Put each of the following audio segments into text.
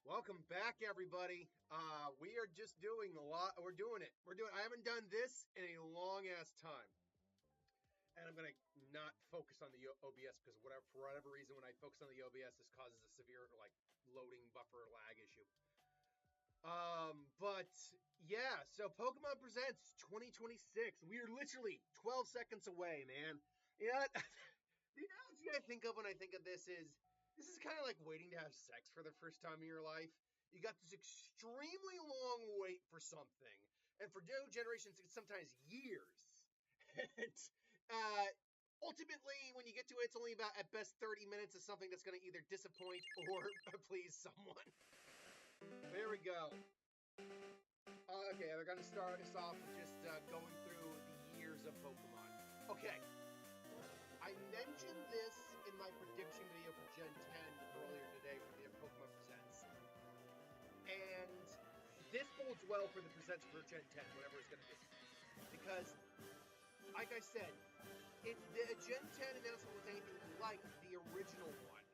Welcome back, everybody. We are just doing a lot. We're doing it. I haven't done this in a long ass time, and I'm gonna not focus on the OBS because for whatever reason, when I focus on the OBS, this causes a severe loading buffer lag issue. But yeah. So Pokemon Presents 2026. We are literally 12 seconds away, man. Yeah. The analogy I think of when I think of this is kind of like waiting to have sex for the first time in your life. You got this extremely long wait for something, and for new generations, it's sometimes years. And ultimately, when you get to it, it's only about at best 30 minutes of something that's going to either disappoint or please someone. There we go. Okay, they're going to start us off with just going through the years of Pokemon. Okay. I mentioned this in my prediction video for Gen 10 earlier today for the Pokemon Presents. And this bodes well for the Presents for Gen 10, whatever it's going to be. Because, like I said, if the Gen 10 announcement was anything like the original one,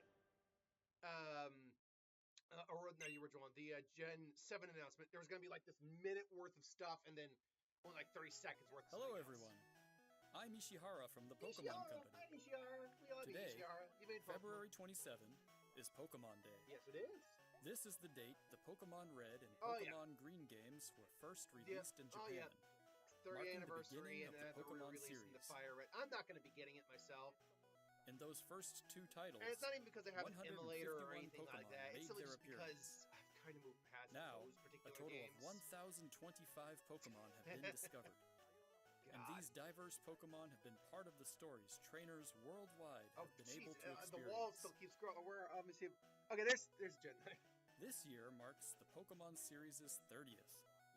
or not the original one, the Gen 7 announcement, there was going to be like this minute worth of stuff and then only like 30 seconds worth of stuff. Hello, everyone. I'm Ishihara from the Pokemon Company. Hi, Ishihara. We love Today, you, Ishihara. You made February 27 is Pokemon Day. Yes, it is. This is the date the Pokemon Red and Pokemon Green games were first released in Japan. 30th anniversary, and the we're Pokemon releasing series. the Fire Red. I'm not going to be getting it myself. In those first two titles, and it's not even because I have an emulator or anything Pokemon like that. It's simply just appearance. because I've kind of moved past now, those particular a total games. of 1,025 Pokemon have been discovered. And these diverse Pokemon have been part of the stories trainers worldwide have been able to experience. The wall still keeps scrolling. Where obviously, okay, there's Gen 9. This year marks the Pokemon series' 30th.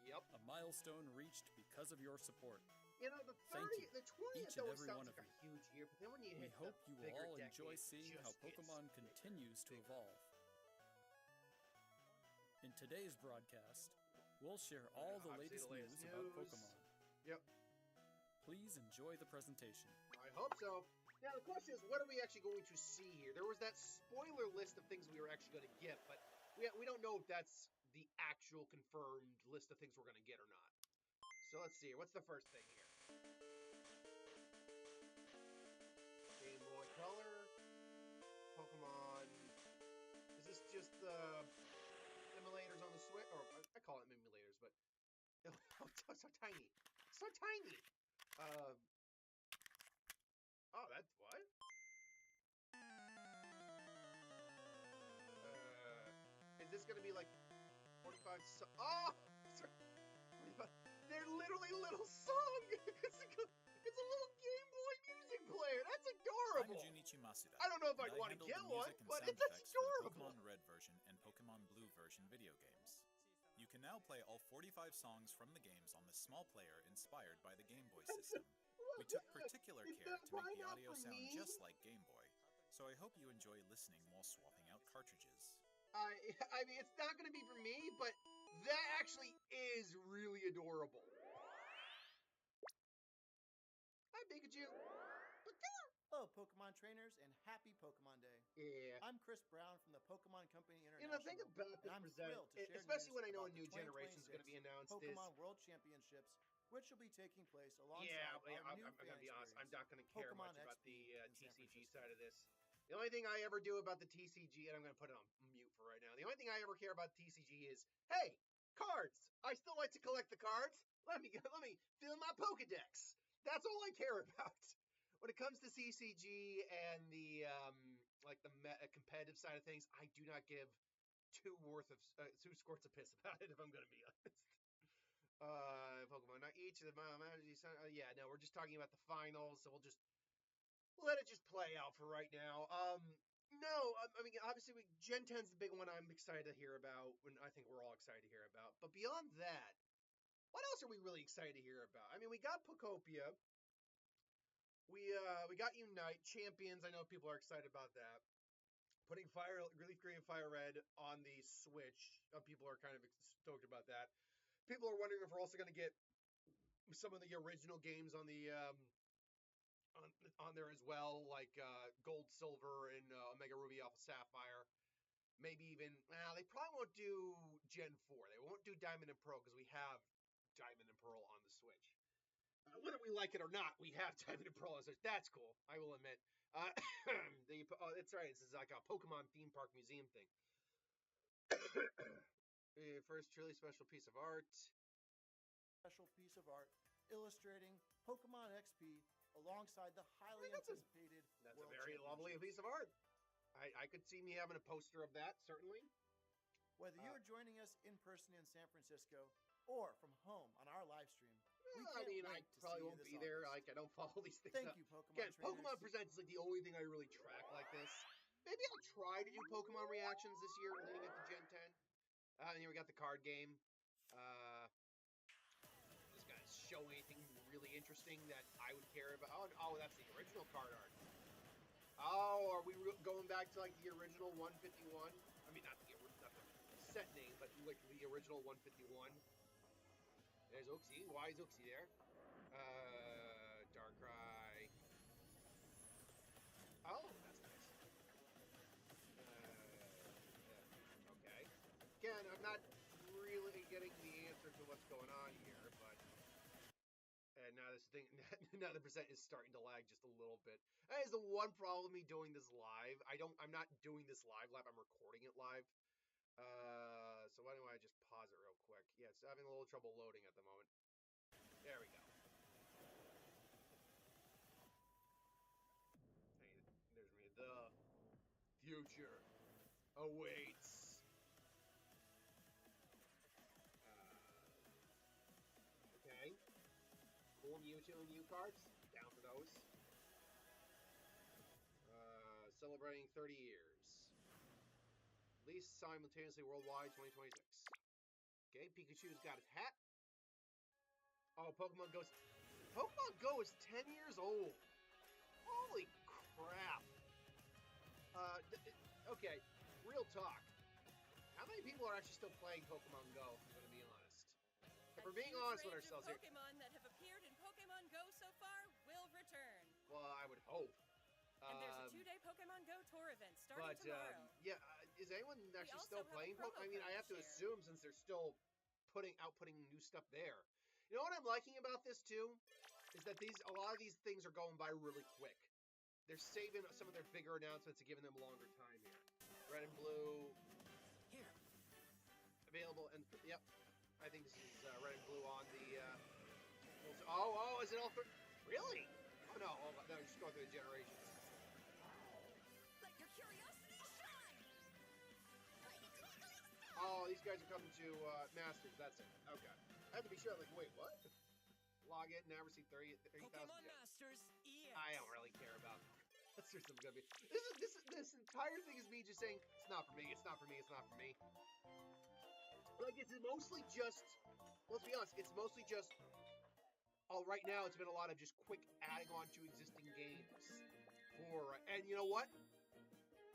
Yep. A milestone reached because of your support. You know, the 20th always sounds like a huge year, but then when you hit we hope you will all enjoy seeing how Pokemon continues to evolve. In today's broadcast, we'll share all the latest news about Pokemon. Yep. Please enjoy the presentation. I hope so. Now, the question is, what are we actually going to see here? There was that spoiler list of things we were actually going to get, but we don't know if that's the actual confirmed list of things we're going to get or not. So let's see. What's the first thing here? Game Boy Color. Pokemon. Is this just the emulators on the Switch? Or I call it emulators, but so tiny. So tiny. Oh, that's what? Is this gonna be like 45? Oh, sorry. 45. They're literally little song. It's a little Game Boy music player. That's adorable. I'm Junichi Masuda. I don't know if I'd want to get one, but it's adorable. Pokemon Red version and Pokemon Blue version video games. You can now play all 45 songs from the games on the small player inspired by the Game Boy system. We took particular care to make the audio sound just like Game Boy, so I hope you enjoy listening while swapping out cartridges. I mean, it's not going to be for me, but that actually is really adorable. Hi, Pikachu. Hello, Pokemon trainers, and happy Pokemon Day. Yeah. I'm Chris Brown from the Pokemon Company International. You know, think about this present, especially when I know a new generation is going to be announced. Pokemon World Championships, which will be taking place alongside I'm going to be honest. I'm not going to care much about the TCG side of this. The only thing I ever do about the TCG, and I'm going to put it on mute for right now. The only thing I ever care about TCG is, hey, cards. I still like to collect the cards. Let me fill my Pokedex. That's all I care about. When it comes to CCG and the competitive side of things, I do not give two squirts of piss about it, if I'm going to be honest. Pokemon, not each of the yeah, no, we're just talking about the finals, so we'll let it just play out for right now. No, I mean, obviously, Gen 10's the big one I'm excited to hear about, and I think we're all excited to hear about. But beyond that, what else are we really excited to hear about? I mean, we got Pokopia. We got Unite Champions. I know people are excited about that. Putting Leaf Green and Fire Red on the Switch. People are kind of stoked about that. People are wondering if we're also going to get some of the original games on the on there as well, like Gold, Silver, and Omega Ruby, Alpha Sapphire. maybe even, well, they probably won't do Gen 4. They won't do Diamond and Pearl because we have Diamond and Pearl on the Switch. Whether we like it or not, we have Diamond and Pearl on the Switch. That's cool, I will admit. It's right, this is like a Pokemon theme park museum thing. First truly special piece of art. Special piece of art illustrating Pokemon XP alongside the highly anticipated That's World a very lovely Championships. piece of art. I could see me having a poster of that, certainly. Whether you're joining us in person in San Francisco or from home on our live stream, we can't wait I to probably see won't you be this there. August. Like, I don't follow these things Thank up. you, Pokemon Again, trainers. Pokemon Presents is like the only thing I really track like this. Maybe I'll try to do Pokemon reactions this year leading up to Gen 10. And here we got the card game. This guy's show anything really interesting that I would care about. Oh, that's the original card art. Oh, are we going back to like the original 151? I mean, not the set name, but like the original 151. There's Uxie. Why is Uxie there? Darkrai. Oh, that's nice. Okay. Again, I'm not really getting the answer to what's going on here, but now this thing, now the percent is starting to lag just a little bit. That is the one problem with me doing this live. I'm not doing this live. I'm recording it live. So why don't I just pause it real quick? Yeah, it's having a little trouble loading at the moment. There we go. There's me. The future awaits. Okay. Cool Mewtwo and Mew cards. Down for those. Celebrating 30 years. Released simultaneously worldwide 2026. Okay, Pikachu's got his hat. Oh, Pokemon Go is 10 years old. Holy crap. Okay, real talk. How many people are actually still playing Pokemon Go, if I'm going to be honest? If we're being honest with ourselves here. Pokemon that have appeared in Pokemon Go so far will return. Well, I would hope. And there's a 2-day Pokemon Go tour event starting tomorrow. Yeah, is anyone actually also still have a playing promo Pokemon? I mean, I code have to to assume since they're still outputting new stuff there. You know what I'm liking about this too? Is that a lot of these things are going by really quick. They're saving some of their bigger announcements and giving them longer time here. Red and blue. Here. Available, and yep. I think this is red and blue on the, oh, is it all three? Really? Oh no, no, just going through the generations. Let your curiosity shine! Oh, these guys are coming to Masters. That's it. Okay. I have to be sure. Like, wait, what? Log in. Now receive 30,000. Pokemon Masters EX. I don't really care about Masters. I'm gonna be. This entire thing is me just saying it's not for me. It's not for me. It's not for me. Like it's mostly just. Let's be honest. It's mostly just. Oh, right now it's been a lot of just quick adding on to existing games. And you know what?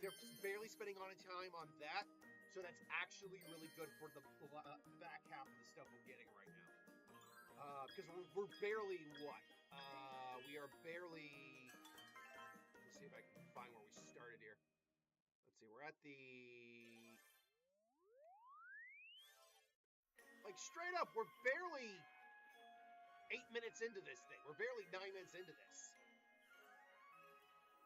They're barely spending on time on that. So that's actually really good for the back half of the stuff we're getting right now. Because we're barely what? We are barely. Let's see if I can find where we started here. Let's see. We're at the. Like straight up, we're barely 8 minutes into this thing. We're barely 9 minutes into this.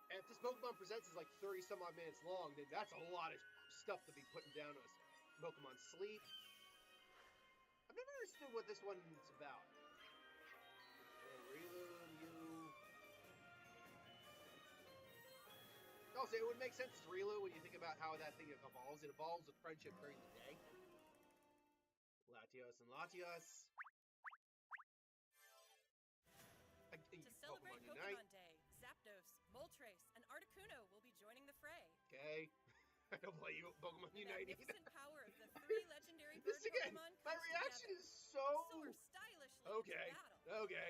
And if this Pokemon Presents is like 30 some odd minutes long, then that's a lot of stuff to be putting down to us. Pokemon Sleep. I've never understood what this one's about. Riolu, Oh, so it would make sense it's Riolu when you think about how that thing evolves. It evolves with friendship during the day. Latios and Latios. To celebrate Pokemon Day, Zapdos, Moltres, and Articuno will be joining the fray. Okay. I don't play you Pokemon The Unite either. magnificent power of the 3 legendary bird This again, Pokemon my comes reaction together. is so... Soar stylishly Okay, into battle. okay.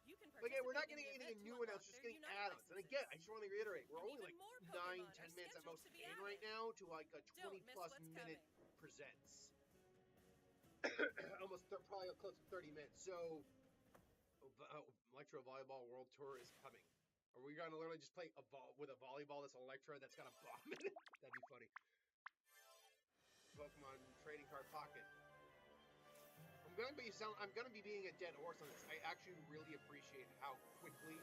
You can Again, we're not participate getting in anything the event new to announced, unlock just their getting Unite add-ons. And again, I licenses. just want to reiterate, we're And only even like more 9, Pokemon 10 are minutes at scheduled most to be in added. right now to like a Don't 20 miss plus what's minute coming. presents. Almost probably close to 30 minutes. So, Electro Volleyball World Tour is coming. Are we going to literally just play with a volleyball that's Electra that's got a bomb in it? That'd be funny. trading card pocket. I'm gonna be being a dead horse on this. I actually really appreciate how quickly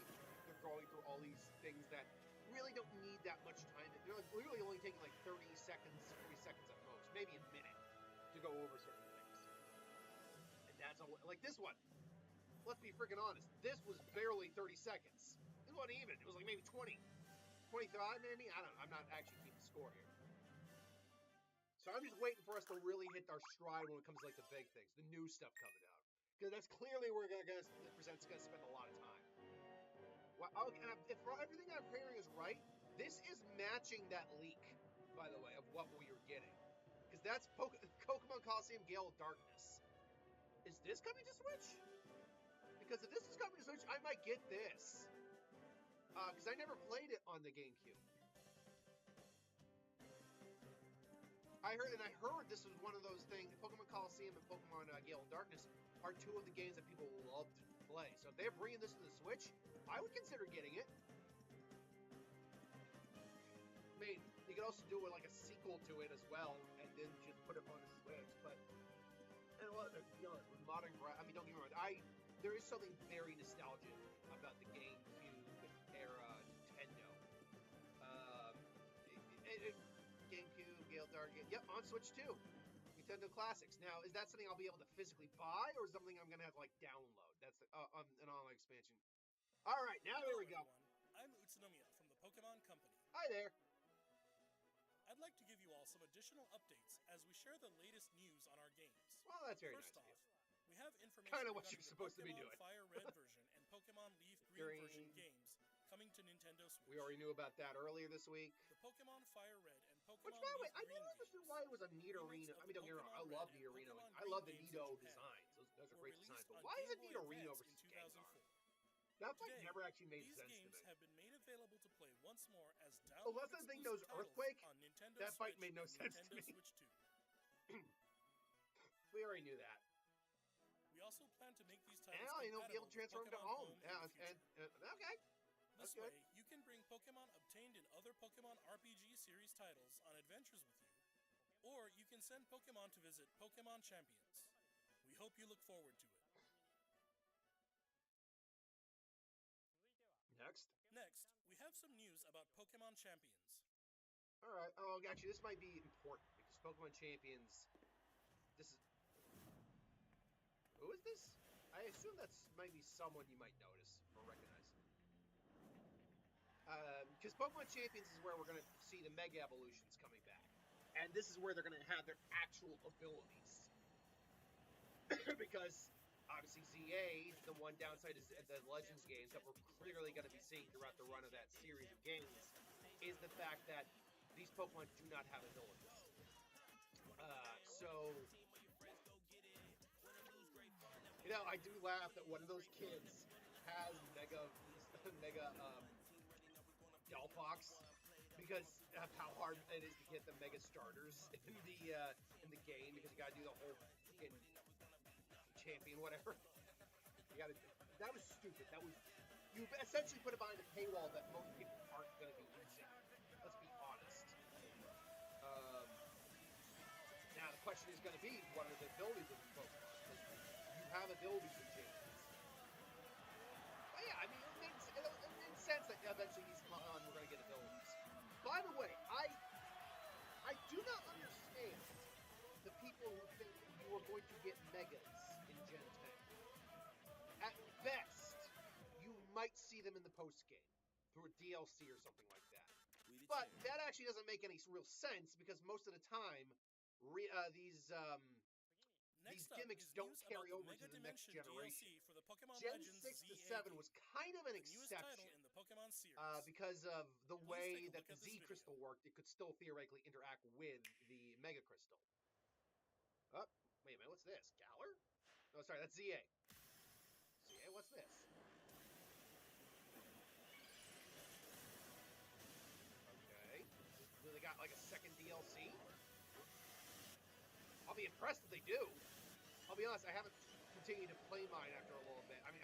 they're going through all these things that really don't need that much time. They're like literally only taking like 30 seconds, 40 seconds at most, maybe a minute to go over certain things. And that's all. Like this one. Let's be freaking honest. This was barely 30 seconds. It wasn't even. It was like maybe 20. 25 maybe? I don't know. I'm not actually keeping score here. So I'm just waiting for us to really hit our stride when it comes to like the big things, the new stuff coming out. Because that's clearly where the Present's going to spend a lot of time. Well, if everything I'm hearing is right, this is matching that leak, by the way, of what we are getting. Because that's Pokemon Colosseum Gale of Darkness. Is this coming to Switch? Because if this is coming to Switch, I might get this. Because I never played it on the GameCube. I heard this was one of those things. Pokemon Colosseum and Pokemon Gale of Darkness are two of the games that people love to play. So if they're bringing this to the Switch, I would consider getting it. I mean, you could also do it like a sequel to it as well, and then just put it on the Switch. But and what you know, with modern, I mean, don't get me wrong. There is something very nostalgic about the GameCube era Nintendo. GameCube, Gale of Darkness. Yep, on Switch too. Nintendo Classics. Now, is that something I'll be able to physically buy, or is something I'm gonna have to like download? That's an online expansion. All right, now there we go. I'm Utsunomiya from the Pokemon Company. Hi there. I'd like to give you all some additional updates as we share the latest news on our games. Well, that's very First nice off, of you. we have information Kinda what regarding you're the supposed to be Pokemon doing. Fire Red version and Pokemon Leaf Green version games coming to Nintendo Switch. We already knew about that earlier this week. The Pokemon Fire Red and Pokemon Which, by the way, Leaf I Green never understood games, why it was a Nidorino. I mean, don't get me wrong, I love Nidorino. I love the Nido designs. Those are were great designs. released But on why is it Game Boy Nidorino Advance versus in Gengar? 2004. That like Today, never actually made these sense to games me. have been made available to play once more as Oh, that's the thing, those Earthquake, on Nintendo that fight Switch made no and sense to Nintendo me. Switch 2. We already knew that. We also plan to make these titles Now, be able to transfer them to home. Pokemon Yeah, in the future. okay. This good. way, you can bring Pokemon obtained in other Pokemon RPG series titles on adventures with you, or you can send Pokemon to visit Pokemon Champions. We hope you look forward to it. Next, we have some news about Pokemon Champions. Alright. Oh, actually, this might be important because Pokemon Champions. This is. Who is this? I assume that's maybe someone you might notice or recognize. Because Pokemon Champions is where we're going to see the Mega Evolutions coming back. And this is where they're going to have their actual abilities. Because, obviously, ZA, the one downside is the Legends games that we're clearly going to be seeing throughout the run of that series of games, is the fact that these Pokemon do not have abilities. I do laugh that one of those kids has Mega Delphox because of how hard it is to get the Mega Starters in the game, because you gotta do the whole fucking champion whatever. That was stupid. You essentially put it behind a paywall that most people aren't gonna be using. Let's be honest. Now the question is gonna be, what are the abilities of the Pokemon? You have abilities in Champions. But yeah, I mean, it made sense that eventually these Pokemon were going to get abilities. By the way, I do not understand the people who think you are going to get Megas in Gen 10. At best, you might see them in the post-game through a DLC or something like that. But that actually doesn't make any real sense, because most of the time, these gimmicks don't carry over to the next generation. DLC for the Pokemon Gen Legends 6 to ZA 7 was kind of an the newest title exception. in the Pokemon series. Because of the Please way take a that look the at this Z video. Crystal worked, it could still theoretically interact with the Mega Crystal. Oh, wait a minute, what's this? Galar? No, sorry, that's ZA. ZA, what's this? Okay. Do they got like a second DLC? I'll be impressed if they do. I'll be honest, I haven't continued to play mine after a little bit. I mean,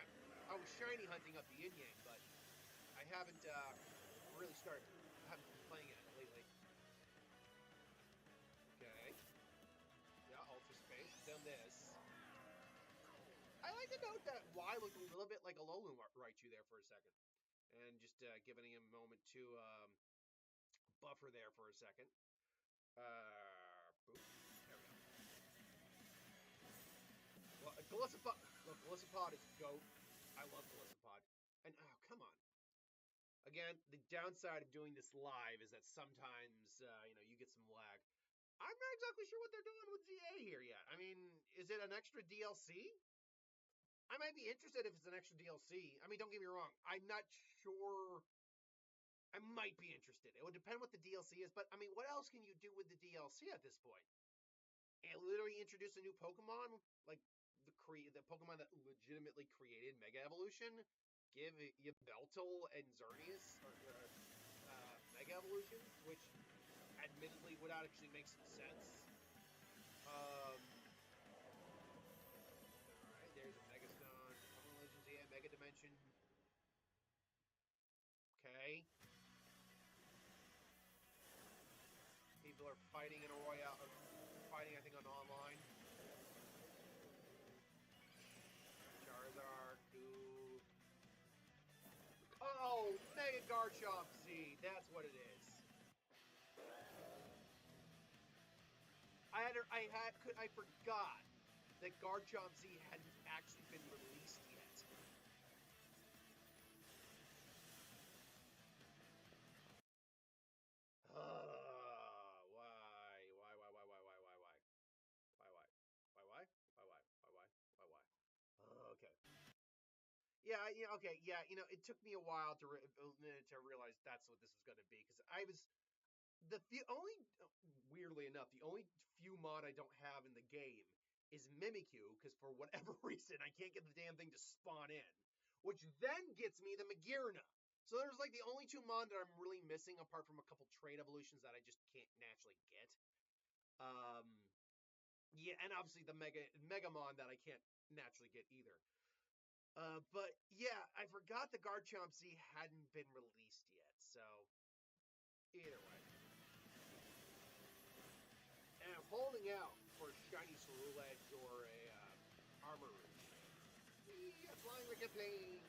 I was shiny hunting up the yin-yang, but I haven't really started. I haven't been playing it lately. Okay. Yeah, like to note that Y looked a little bit like a Alolan Raichu there for a second. And just giving him a moment to buffer there for a second. Boop. There we go. Well, Golisopod. Look, Golisopod is GOAT. I love Golisopod. And, oh, come on. Again, the downside of doing this live is that sometimes, you get some lag. I'm not exactly sure what they're doing with ZA here yet. I mean, is it an extra DLC? I might be interested if it's an extra DLC. I mean, don't get me wrong. I'm not sure. I might be interested. It would depend what the DLC is. But, I mean, what else can you do with the DLC at this point? And literally introduce a new Pokemon? Like, the Pokemon that legitimately created Mega Evolution? Give Yveltal and Xerneas Mega Evolutions, which admittedly would actually make some sense. Alright, there's a Megastone, Pokemon Legends, yeah, Mega Dimension. Okay. People are fighting in a royale, fighting I think on online. Charizard, ooh. Oh, Mega Garchomp Z, that's what it is. I forgot that Garchomp Z hadn't actually been released yet. Why? Okay. Yeah, okay, yeah, it took me a while to realize that's what this was going to be, because I was, weirdly enough, the only few mod I don't have in the game is Mimikyu, because for whatever reason, I can't get the damn thing to spawn in, which then gets me the Magearna. So there's like the only two mod that I'm really missing, apart from a couple trade evolutions that I just can't naturally get. Yeah, and obviously the Megamon that I can't naturally get either. But yeah, I forgot the Garchomp Z hadn't been released yet, so either way. And I'm holding out for a shiny Ceruledge or a Armarouge. Yeah, flying like a plane.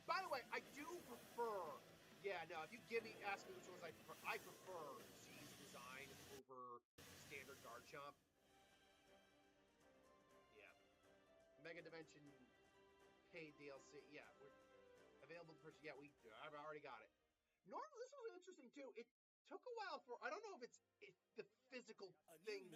By the way, I do prefer. Yeah, no, if you ask me which ones I prefer Z's design over standard Garchomp. Yeah, Mega Dimension paid DLC. Yeah, we're available to purchase. Yeah, I've already got it. Normally, this was interesting too. It took a while for. I don't know if it's the physical thing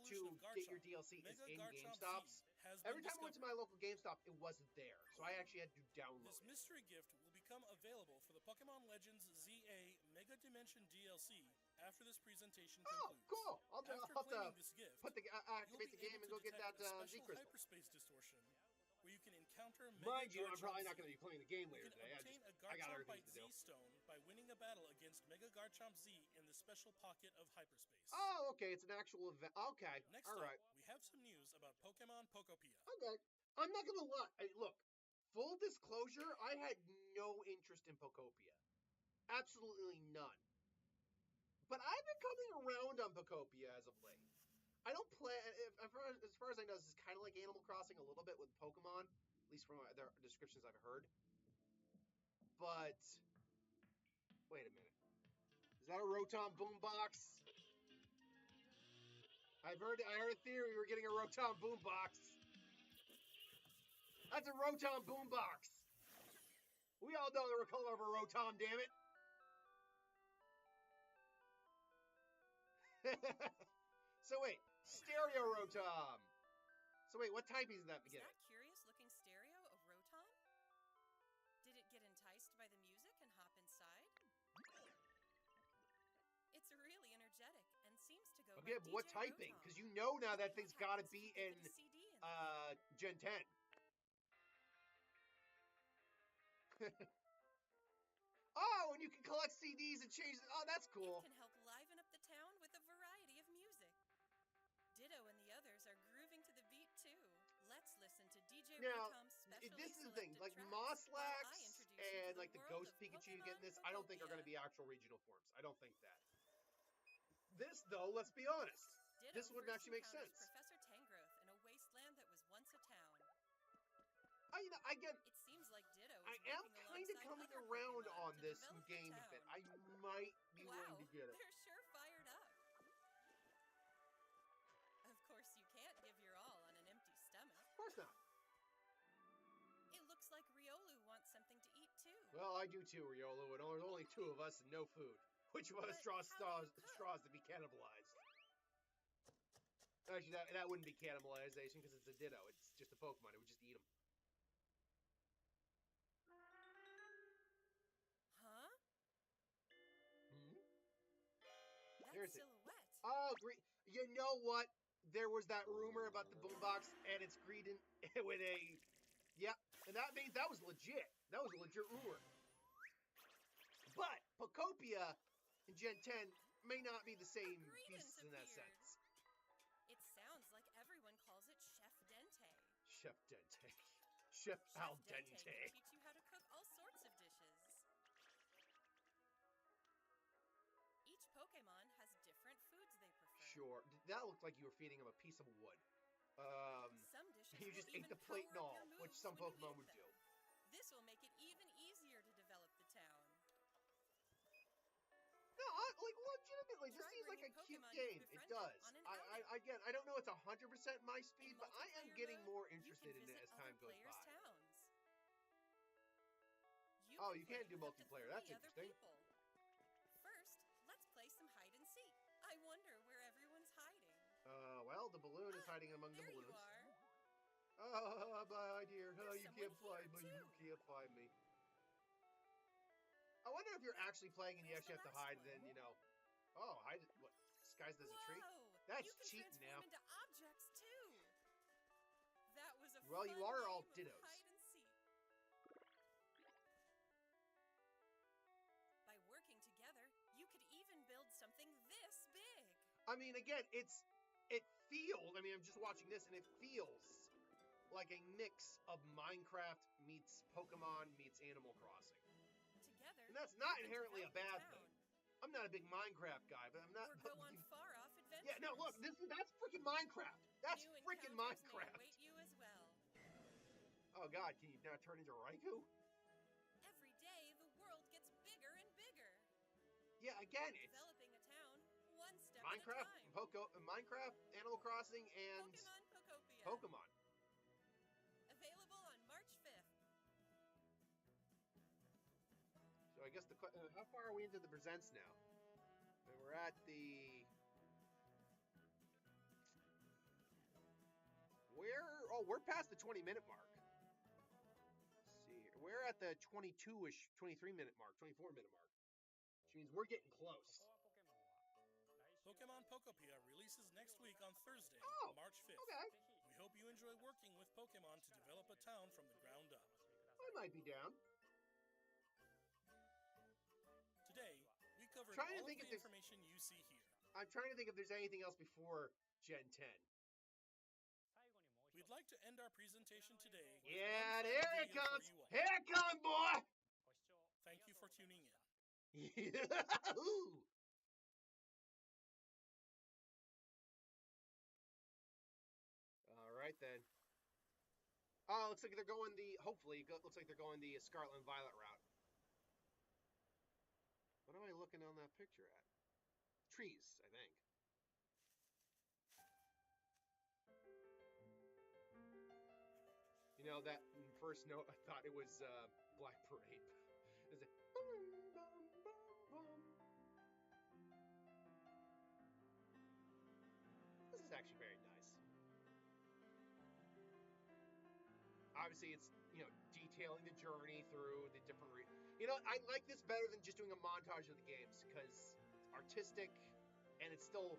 to get your DLC is in GameStops. Every time I went to my local GameStop, it wasn't there, so I actually had to download it. This mystery gift will become available for the Pokemon Legends ZA Mega Dimension DLC after this presentation concludes. Oh, cool! I'll claiming this gift, activate the game and go get that Z Crystal. Hyperspace distortion, where you can encounter Mind you, I'm probably not going to be playing the game later today. I got other things to do. Z-Stone by winning a battle against Mega Garchomp Z in the special pocket of hyperspace. Oh, okay, it's an actual event. Okay, next all right. Up, we have some news about Pokemon Pokopia. Okay, I'm not going to lie. Look, full disclosure, I had no interest in Pokopia. Absolutely none. But I've been coming around on Pokopia as of late. I don't play, as far as I know, this is kind of like Animal Crossing a little bit with Pokemon, at least from the descriptions I've heard. But, wait a minute. Is that a Rotom Boombox? I heard a theory we're getting a Rotom Boombox. That's a Rotom Boombox. We all know the color of a Rotom, damn it. So wait, Stereo Rotom. So wait, what type is that beginning? Is that curious-looking stereo of Rotom? Did it get enticed by the music and hop inside? It's really energetic and seems to go. Okay, but what typing? Because you know now that thing's got to be in Gen 10. Oh, and you can collect CDs and change. Oh, that's cool. It can help liven up the town with a variety of music. Ditto and the others are grooving to the beat too. Let's listen to DJ Rotom's specially this is the thing, like Moslax and like the Ghost Pikachu you get in this, I don't think are going to be actual regional forms. I don't think that. This, though, let's be honest, Ditto this wouldn't actually make sense. Professor Tangrowth in a wasteland that was once a town. Again, It seems like Ditto is I am working kind of alongside coming other around Pokemon on to this develop the game a town. bit. I might be Wow, willing to get it. they're sure fired up. Of course, you can't give your all on an empty stomach. Of course not. It looks like Riolu wants something to eat too. Well, I do too, Riolu, and there's only two of us and no food. Which of us But draws how do you cook? straws to be cannibalized? Actually, that wouldn't be cannibalization because it's a Ditto. It's just a Pokemon. It would just eat them. Huh? Hmm? That There's it. silhouette. Oh, you know what? There was that rumor about the boombox, and it's Greedent with a... Yeah, and that means that was legit. That was a legit rumor. But Pokopia in Gen 10 may not be the same Greedent pieces in that appeared. sense. It sounds like everyone calls it Chef Dente. Chef Dente. Chef Al Chef Dente Dente. can teach you how to cook all sorts of dishes. Each Pokemon has different foods they prefer. Sure. That looked like you were feeding him a piece of wood. Some dishes You will just ate even the plate and power up all, your which moves some when you Pokemon eat would them. do. This will make it even easier to develop the town. No, legitimately, this Try seems like a bringing cute Pokemon game. you've It befriended does. on an Again, I don't know it's 100% my In speed, but I am multiplayer getting mode, more you interested can in it visit as time other goes players' by. towns. Oh, can you can play do with up to multiplayer. 3 That's other interesting. people. First, let's play some hide and seek. I wonder where everyone's hiding. Well, the balloon is hiding among the There you balloons. are. Oh, my dear. Oh, There's you someone can't find here, me. You too. can't find me. I wonder if you're actually playing and you Where's actually the have to last hide, one? then, what, hide, what, disguised as a tree? Whoa! That's you can cheating transform now. into objects too. That was a Well, fun you are all game of dittos. hide and seek. By working together, you could even build something this big. I mean, again, I'm just watching this, and it feels like a mix of Minecraft meets Pokemon meets Animal Crossing. Together, And that's not you can inherently a develop bad the thing. town, I'm not a big Minecraft guy, but I'm not... or go on far-off adventures. Yeah, no, look, that's freaking Minecraft. That's New freaking encounters may Minecraft. await you as well. Oh, God, can you now turn into Raikou? Every day, the world gets bigger and bigger. Yeah, again, it's Developing a town, one step Minecraft, at a time. Minecraft, Animal Crossing, and Pokemon Pokopia. Pokemon. Available on March 5th. So I guess how far are we into the presents now? And we're at the... we're past the 20-minute mark. Let's see here. We're at the 22-ish, 23-minute mark, 24-minute mark. Which means we're getting close. Pokemon Pokopia releases next week on Thursday, Oh, March 5th. Okay, We hope you enjoy working with Pokemon to develop a town from the ground up. I might be down. Today, we covered Trying to all of think the if there's- information you see here. I'm trying to think if there's anything else before Gen 10. We'd like to end our presentation today with Yeah, one there final it video for comes. you all. Here it comes, boy. Thank you for tuning in. Yahoo! All right then. Oh, looks like they're going looks like they're going the Scarlet and Violet route. What am I looking on that picture at? Trees, I think. You know, that first note, I thought it was Black Parade. Is it? This is actually very nice. Obviously, it's, detailing the journey through the different... I like this better than just doing a montage of the games, because it's artistic, and it's still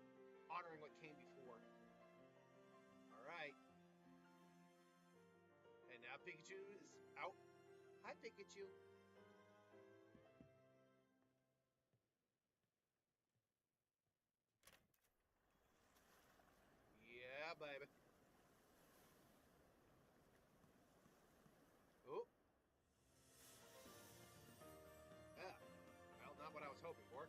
honoring what came before. Alright. And now Pikachu is out. Hi, Pikachu. Yeah, baby. Oh. Yeah. Well, not what I was hoping for.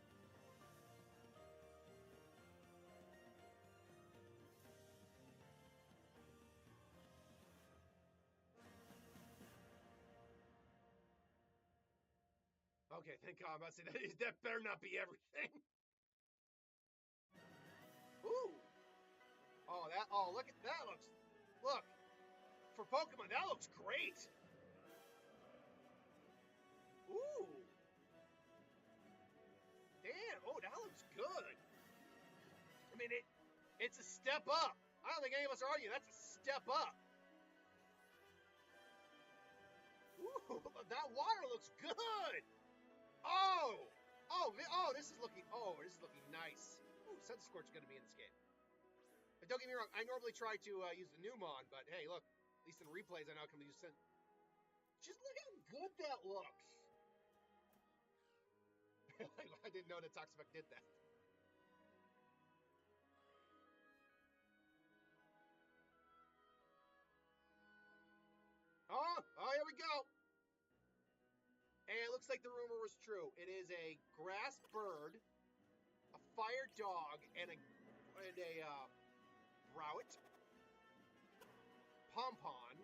Okay, thank God. I'm about to say that better not be everything. Ooh. Oh, look at that. Look. For Pokemon, that looks great. Ooh. Damn. Oh, that looks good. I mean, it's a step up. I don't think any of us are arguing. That's a step up. Ooh, that water looks good. This is looking nice. Ooh, Centiskorch is going to be in this game. But don't get me wrong, I normally try to use the Numon, but hey, look, at least in replays I know I can use Just look how good that looks. I didn't know that Toxapex did that. Oh, here we go. And it looks like the rumor was true. It is a grass bird, a fire dog, and a Rowlet, Pompon,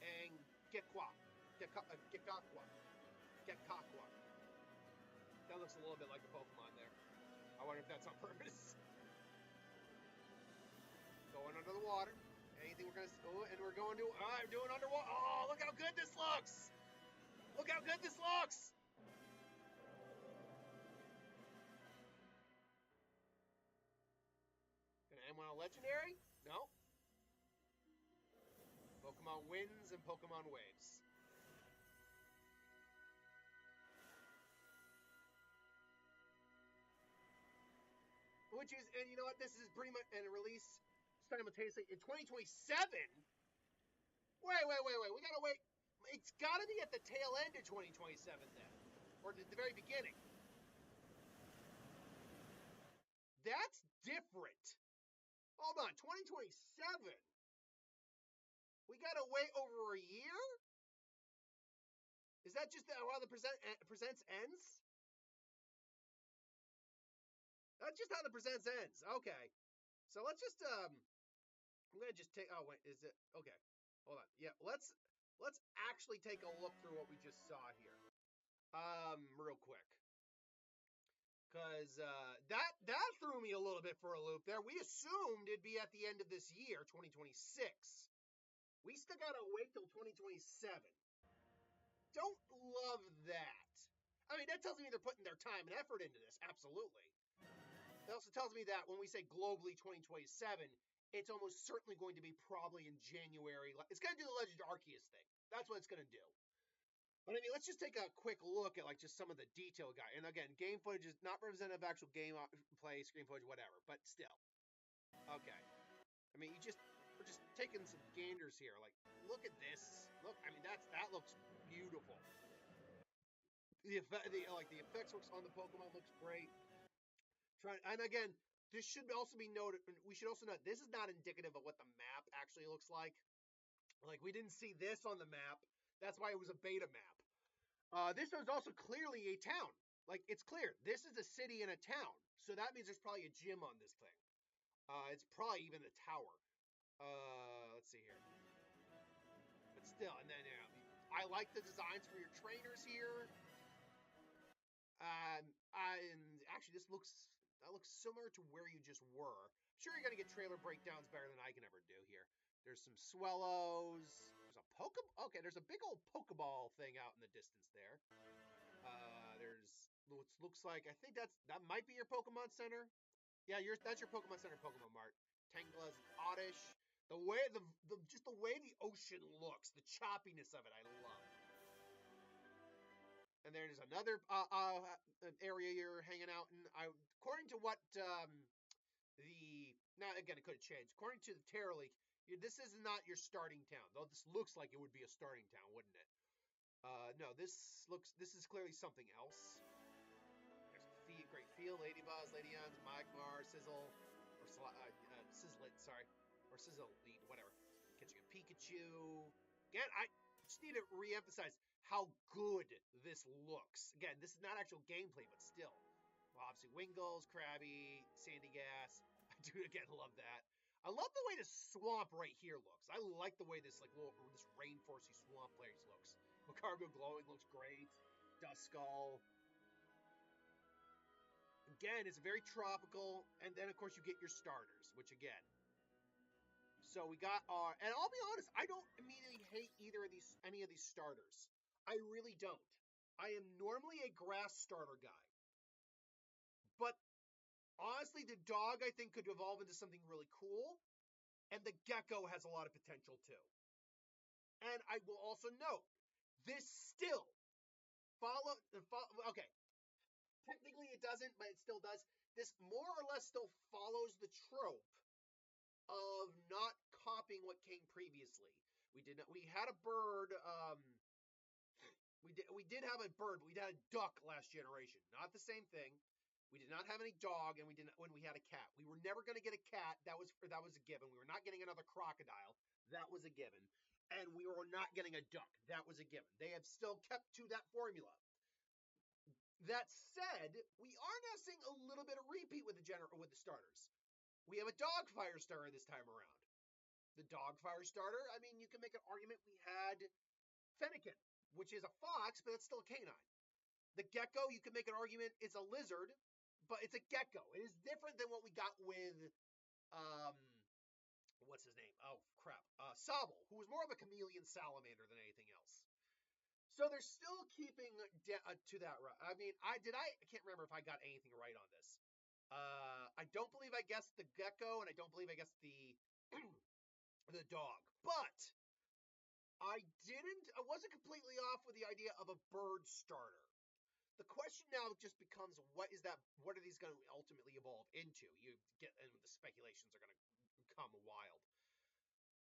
and Gekwa. That looks a little bit like a Pokemon there. I wonder if that's on purpose. Going under the water. Anything we're gonna... Oh, and we're going to... I'm doing underwater. Oh, look how good this looks! Look how good this looks! Gonna end one on Legendary? No. Pokemon wins and Pokemon waves. Which is... And you know what? This is pretty much... And a release simultaneously in 2027? Wait. We gotta wait. It's gotta be at the tail end of 2027 then. Or at the very beginning. That's different. Hold on, 2027? We gotta wait over a year? Is that just how the presents ends? That's just how the presents ends. Okay. So let's just I'm gonna just take is it okay. Hold on. Yeah, let's actually take a look through what we just saw here. Real quick. Cause that threw me a little bit for a loop there. We assumed it'd be at the end of this year, 2026. We still gotta wait till 2027. Don't love that. I mean, that tells me they're putting their time and effort into this, absolutely. It also tells me that when we say globally 2027, it's almost certainly going to be probably in January. It's going to do the Legend Arceus thing. That's what it's going to do. But I mean, let's just take a quick look at like just some of the detail guy. And again, game footage is not representative of actual game play, screen footage, whatever. But still, okay. I mean, we're just taking some ganders here. Like, look at this. Look, I mean, that looks beautiful. The effects works on the Pokemon looks great. And again, this should also be noted. We should also note this is not indicative of what the map actually looks like. Like, we didn't see this on the map. That's why it was a beta map. This is also clearly a town. Like, it's clear. This is a city and a town. So that means there's probably a gym on this thing. It's probably even a tower. Let's see here. But still, and then, I like the designs for your trainers here. And actually, that looks similar to where you just were. I'm sure you're going to get trailer breakdowns better than I can ever do here. There's some Swellows. There's a Okay, there's a big old Pokeball thing out in the distance there. Looks like, I think that might be your Pokemon Center. Yeah, that's your Pokemon Center, Pokemon Mart. Tangela and Oddish. The way the way the ocean looks, the choppiness of it, I love. And there's another area you're hanging out in. According to what now again, it could have changed. According to the Terra Leak, this is not your starting town, though this looks like it would be a starting town, wouldn't it? No, this is clearly something else. There's Great Field, Ladybuzz, Ladyons, Magmar, Sizzle, or Sizzlet, sorry, or Sizzle Lead, whatever. Catching a Pikachu. Again, I just need to re-emphasize how good this looks. Again, this is not actual gameplay, but still. Well, obviously, Wingulls, Krabby, Sandygast. I do again love that. I love the way the swamp right here looks. I like the way this this rainforesty swamp place looks Cargo glowing looks great. Duskull. Again, it's very tropical, and then of course you get your starters, which again. So we got our, and I'll be honest, I don't immediately hate any of these starters. I really don't. I am normally a grass starter guy. But honestly, the dog, I think, could evolve into something really cool. And the gecko has a lot of potential, too. And I will also note, this still okay. Technically it doesn't, but it still does. This more or less still follows the trope of not copying what came previously. We had a bird, we did have a bird, but we had a duck last generation. Not the same thing. We did not have any dog, and we didn't when we had a cat. We were never going to get a cat. That was a given. We were not getting another crocodile. That was a given. And we were not getting a duck. That was a given. They have still kept to that formula. That said, we are now seeing a little bit of repeat with the starters. We have a dog fire starter this time around. The dog fire starter, I mean, you can make an argument. We had Fennekin, which is a fox, but it's still a canine. The gecko, you can make an argument, it's a lizard, but it's a gecko. It is different than what we got with, what's his name? Oh, crap. Sobble, who was more of a chameleon salamander than anything else. So they're still keeping to that route. I mean, I can't remember if I got anything right on this. I don't believe I guessed the gecko, and I don't believe I guessed the the dog. But I wasn't completely off with the idea of a bird starter. The question now just becomes, what are these going to ultimately evolve into? And the speculations are going to come wild.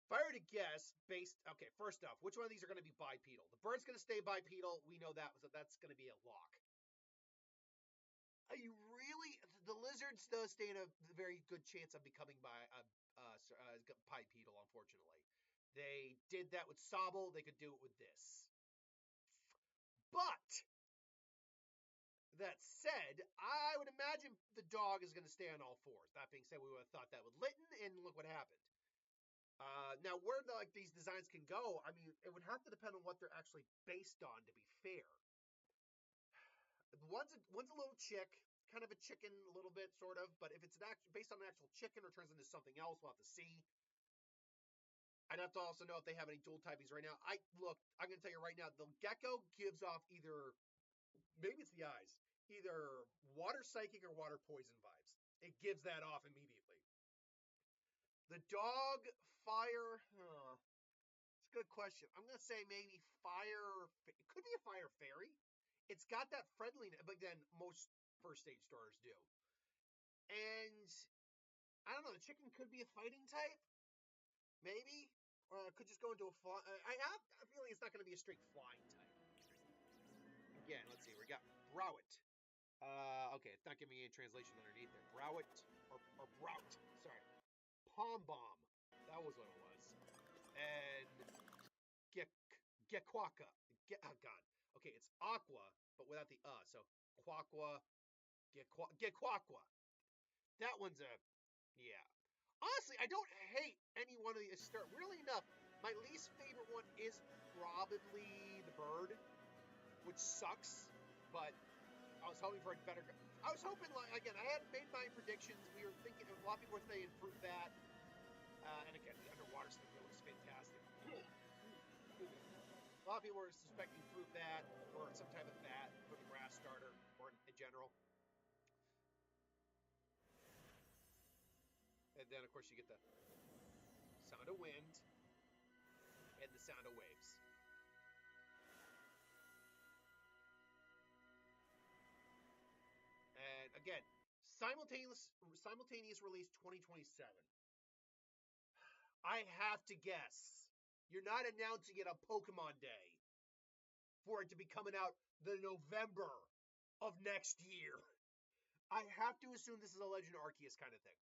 If I were to guess, first off, which one of these are going to be bipedal? The bird's going to stay bipedal. We know that's going to be a lock. The lizards does stand a very good chance of becoming bipedal, unfortunately. They did that with Sobble. They could do it with this. But that said, I would imagine the dog is going to stay on all fours. That being said, we would have thought that with Litten, and look what happened. Now, where these designs can go, I mean, it would have to depend on what they're actually based on, to be fair. One's a little chick, kind of a chicken, a little bit, sort of. But if it's based on an actual chicken or turns into something else, we'll have to see. I'd have to also know if they have any dual typings right now. I'm going to tell you right now, the gecko gives off maybe it's the eyes, either water psychic or water poison vibes. It gives that off immediately. The dog fire, it's a good question. I'm going to say maybe fire, it could be a fire fairy. It's got that friendliness, but then most first stage starters do. And I don't know, the chicken could be a fighting type, maybe. Could just go into a fly. I have a feeling it's not going to be a straight flying type. Again, let's see. We got Browit. Okay, it's not giving me any translation underneath there. Browit or Brout. Sorry. Pom Bomb. That was what it was. And Gequaka. Oh God. Okay, it's Aqua, but without the So Quaqua. Gequaqua. That one's yeah. Honestly, I don't hate any one of these. Really enough, my least favorite one is probably the bird, which sucks, but I was hoping for a better. I was hoping, again, I hadn't made my predictions. We were thinking, a lot of people were saying fruit bat, and again, the underwater stuff looks fantastic. A lot of people were suspecting fruit bat or some type of bat for the grass starter or in general. And then, of course, you get the sound of wind and the sound of waves. And again, simultaneous release 2027. I have to guess you're not announcing it on Pokemon Day for it to be coming out the November of next year. I have to assume this is a Legend Arceus kind of thing.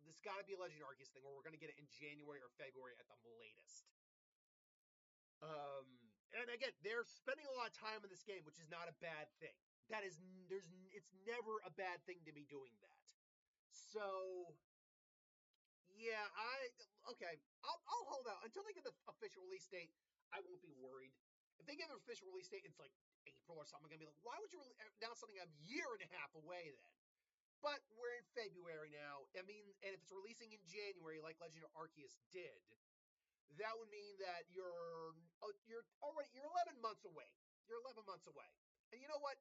This got to be a Legend Arceus thing, or we're going to get it in January or February at the latest. And again, they're spending a lot of time in this game, which is not a bad thing. It's never a bad thing to be doing that. So, yeah, I'll hold out until they get the official release date. I won't be worried. If they give an official release date, it's like April or something. I'm going to be like, why would you announce something a year and a half away then? But we're in February now. I mean, and if it's releasing in January like Legend of Arceus did, that would mean that you're 11 months away. You're 11 months away. And you know what?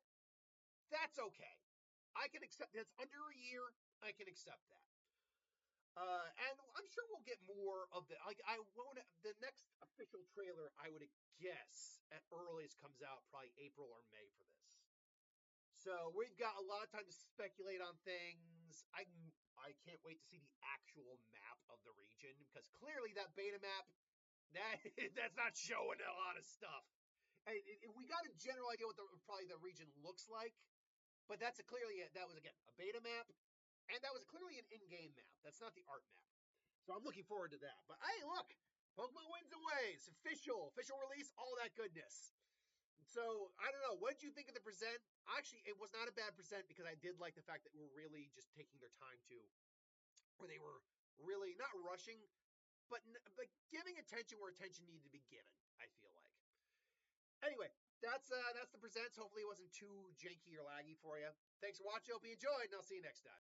That's okay. I can accept that's under a year. I can accept that. And I'm sure we'll get more of the the next official trailer, I would guess at earliest comes out probably April or May for this. So we've got a lot of time to speculate on things. I can't wait to see the actual map of the region, because clearly that beta map, that's not showing a lot of stuff. And we got a general idea what probably the region looks like, but that was again a beta map, and that was clearly an in-game map. That's not the art map. So I'm looking forward to that. But hey, look, Pokemon Winds and Waves, official release, all that goodness. So, I don't know. What did you think of the present? Actually, it was not a bad present, because I did like the fact that we were really just taking their time where they were really not rushing, but giving attention where attention needed to be given, I feel like. Anyway, that's the presents. Hopefully it wasn't too janky or laggy for you. Thanks for watching. Hope you enjoyed, and I'll see you next time.